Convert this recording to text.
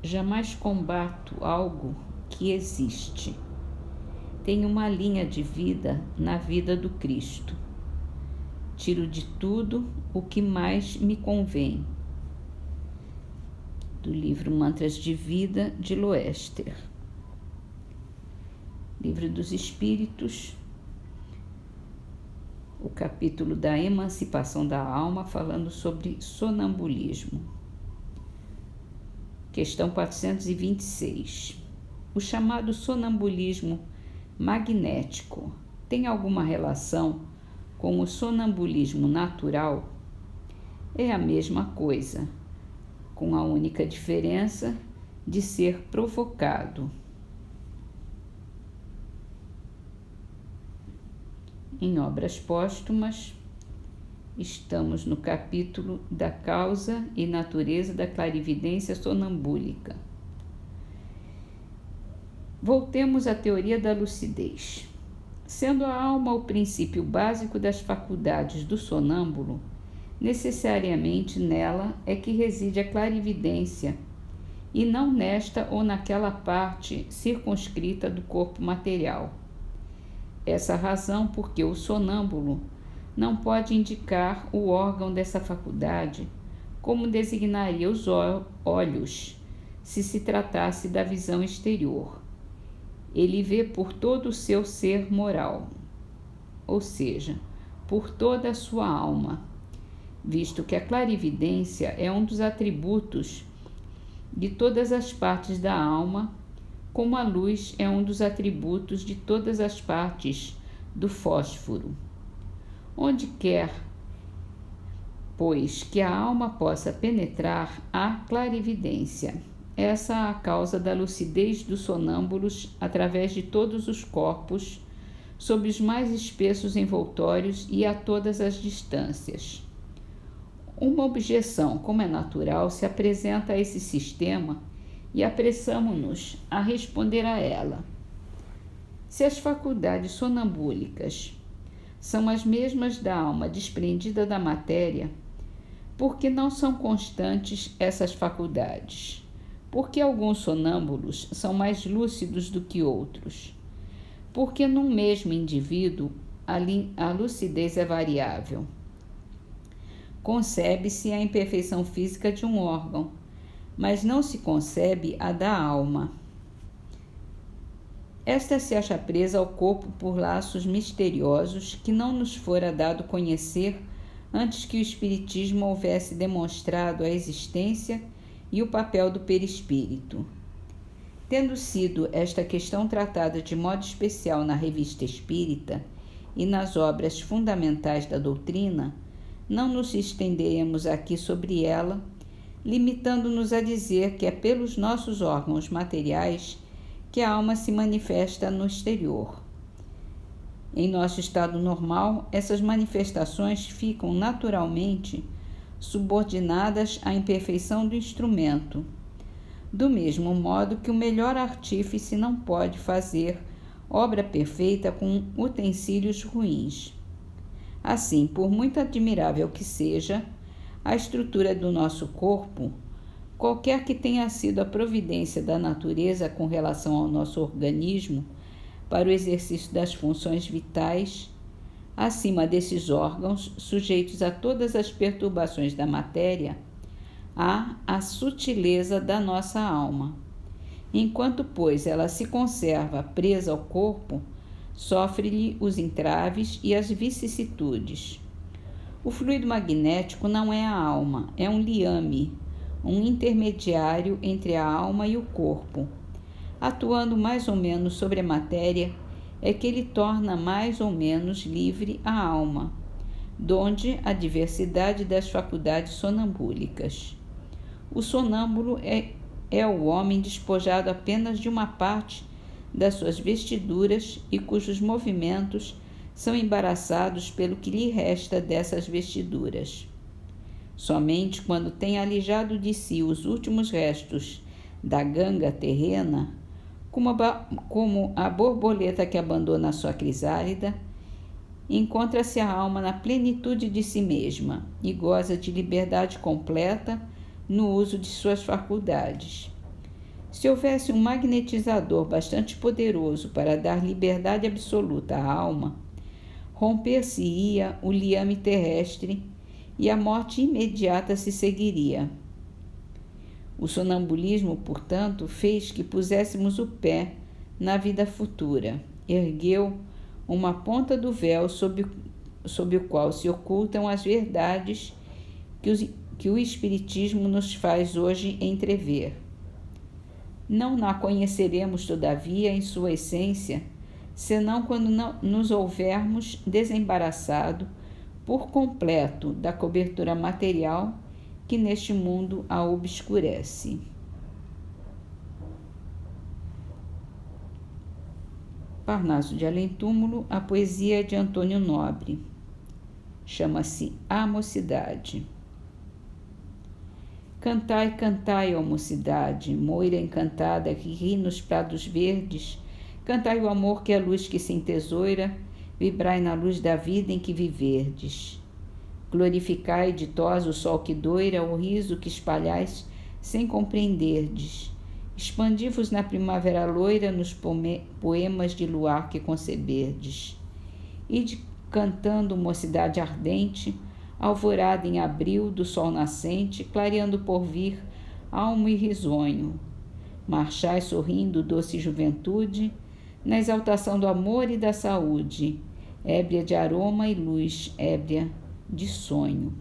jamais combato algo que existe. Tenho uma linha de vida na vida do Cristo. Tiro de tudo o que mais me convém. Do livro Mantras de Vida, de Loester. Livro dos Espíritos, o capítulo da emancipação da alma, falando sobre sonambulismo. Questão 426. O chamado sonambulismo magnético tem alguma relação com o sonambulismo natural? É a mesma coisa, com a única diferença de ser provocado. Em Obras Póstumas, estamos no capítulo da causa e natureza da clarividência sonambúlica. Voltemos à teoria da lucidez. Sendo a alma o princípio básico das faculdades do sonâmbulo, necessariamente nela é que reside a clarividência, e não nesta ou naquela parte circunscrita do corpo material. Essa razão porque o sonâmbulo não pode indicar o órgão dessa faculdade, como designaria os olhos, se se tratasse da visão exterior. Ele vê por todo o seu ser moral, ou seja, por toda a sua alma, visto que a clarividência é um dos atributos de todas as partes da alma, como a luz é um dos atributos de todas as partes do fósforo. Onde quer, pois, que a alma possa penetrar, há clarividência. Essa é a causa da lucidez dos sonâmbulos através de todos os corpos, sob os mais espessos envoltórios e a todas as distâncias. Uma objeção, como é natural, se apresenta a esse sistema e apressamo-nos a responder a ela. Se as faculdades sonambúlicas são as mesmas da alma desprendida da matéria, por que não são constantes essas faculdades? Porque alguns sonâmbulos são mais lúcidos do que outros? Porque num mesmo indivíduo a lucidez é variável. Concebe-se a imperfeição física de um órgão, mas não se concebe a da alma. Esta se acha presa ao corpo por laços misteriosos que não nos fora dado conhecer antes que o Espiritismo houvesse demonstrado a existência e o papel do perispírito. Tendo sido esta questão tratada de modo especial na Revista Espírita e nas obras fundamentais da doutrina, não nos estenderemos aqui sobre ela, limitando-nos a dizer que é pelos nossos órgãos materiais que a alma se manifesta no exterior. Em nosso estado normal, essas manifestações ficam naturalmente subordinadas à imperfeição do instrumento, do mesmo modo que o melhor artífice não pode fazer obra perfeita com utensílios ruins. Assim, por muito admirável que seja a estrutura do nosso corpo, qualquer que tenha sido a providência da natureza com relação ao nosso organismo para o exercício das funções vitais, acima desses órgãos, sujeitos a todas as perturbações da matéria, há a sutileza da nossa alma. Enquanto, pois, ela se conserva presa ao corpo, sofre-lhe os entraves e as vicissitudes. O fluido magnético não é a alma, é um liame, um intermediário entre a alma e o corpo. Atuando mais ou menos sobre a matéria, é que ele torna mais ou menos livre a alma, donde a diversidade das faculdades sonambúlicas. O sonâmbulo é o homem despojado apenas de uma parte das suas vestiduras e cujos movimentos são embaraçados pelo que lhe resta dessas vestiduras. Somente quando tem alijado de si os últimos restos da ganga terrena, como a borboleta que abandona a sua crisálida, encontra-se a alma na plenitude de si mesma e goza de liberdade completa no uso de suas faculdades. Se houvesse um magnetizador bastante poderoso para dar liberdade absoluta à alma, romper-se-ia o liame terrestre e a morte imediata se seguiria. O sonambulismo, portanto, fez que puséssemos o pé na vida futura. Ergueu uma ponta do véu sob o qual se ocultam as verdades que o Espiritismo nos faz hoje entrever. Não a conheceremos, todavia, em sua essência, senão quando nos houvermos desembaraçado por completo da cobertura material que neste mundo a obscurece. Parnaso de Além-Túmulo, a poesia de Antônio Nobre. Chama-se A Mocidade. Cantai, cantai, ó mocidade, moira encantada que ri nos prados verdes. Cantai o amor que é luz que se entesoura, vibrai na luz da vida em que viverdes. Glorificai ditosa o sol que doira, o riso que espalhais sem compreenderdes. Expandi-vos na primavera loira, nos poemas de luar que conceberdes. Ide cantando mocidade ardente, alvorada em abril do sol nascente, clareando por vir almo e risonho. Marchai sorrindo, doce juventude, na exaltação do amor e da saúde, ébria de aroma e luz, ébria de sonho.